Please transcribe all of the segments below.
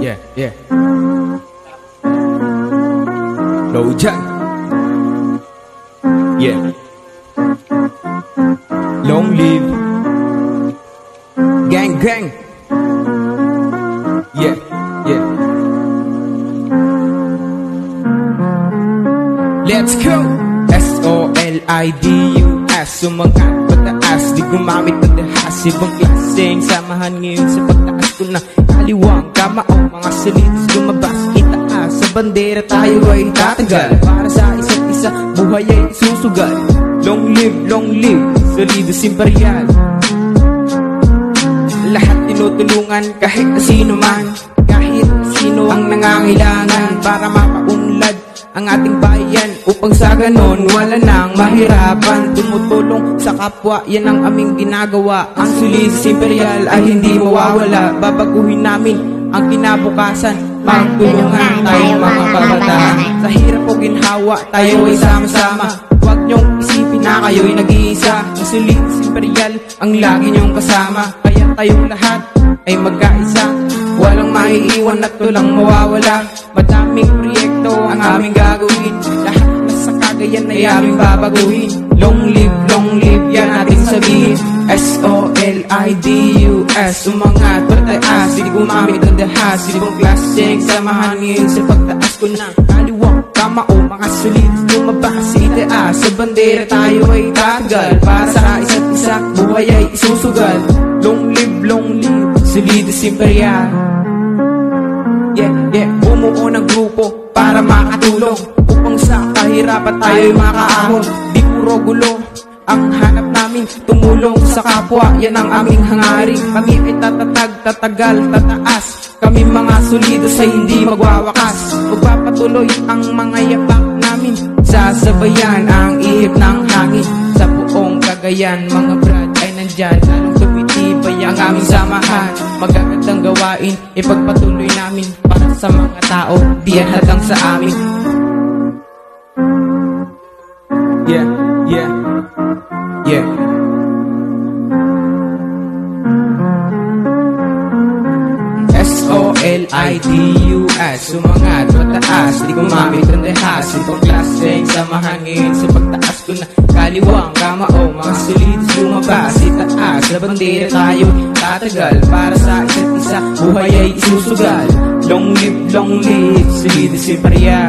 Yeah, yeah. Low Jack. Yeah. Long live gang gang. Yeah, yeah. Let's go. SOLIDUS. Sumangat pataas, di gumamit ng dahas. Ibang klaseng samahan ngayon sa pagtaas ko na kaliwang kamao. Mga salids lumabas, itaas sa bandera tayo ay tatagal. Para sa isa't isa, buhay ay susugal. Long live, solido imperial. Lahat tinutulungan kahit na sino man, kahit sino ang nangangailangan para mapaunlad ang ating bayan, upang sa ganon wala nang mahirapan. Tumutulong sa kapwa, yan ang aming ginagawa. Ang solido imperial ay hindi mawawala. Babaguhin namin ang kinabukasan, magtulungan tayo mga kabataan. Sa hirap o ginhawa, tayo ay sama-sama. Huwag niyong isipin na kayo'y nag-iisa. Ang solido imperial ang lagi niyong kasama. Kaya tayong lahat ay magkaisa, walang maiiwan at walang mawawala. Madaming proyekto ang aming gagawin, lahat na sa Cagayan ay aming babaguhin. Long live, yan ating sabihin. SOLIDUS. Umangat pataas, di gumamit ng dahas. Ibang klaseng samahan ngayon sa pagtaas ko ng kaliwang kamao. Mga solids lumabas, itaas sa bandera tayo ay tatagal. Para sa isa't isa, buhay ay isusugal. Long live, solido imperial. Yeah, bumuo ng grupo para makatulong, upang sa kahirapan tayo'y makaahon. Di puro gulo ang hanap namin, tumulong sa kapwa, yan ang aming hangarin. Kami ay tatagal, tataas. Kami mga solidos ay hindi magwawakas. Magpapatuloy ang mga yapak namin, sasabayan ang ihip ng hangin. Sa buong Cagayan, mga brad ay nandyan, lalong tumitibay ang aming samahan. Magagandang gawain, ipagpatuloy namin para sa mga tao, diyan hanggang sa amin. Yeah. SOLIDUS. Sumangat pataas, di gumamit ng dahas. Ibang klaseng samahan ngayon sa pagtaas ko na kaliwang kamao. Mga solids lumabas, itaas sa bandera tayo tatagal. Para sa isa't isa, buhay ay isusugal. Long live, solido imperial.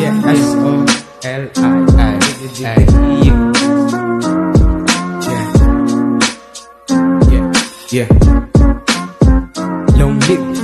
Yeah, SOLIDUS. Yeah. Long live.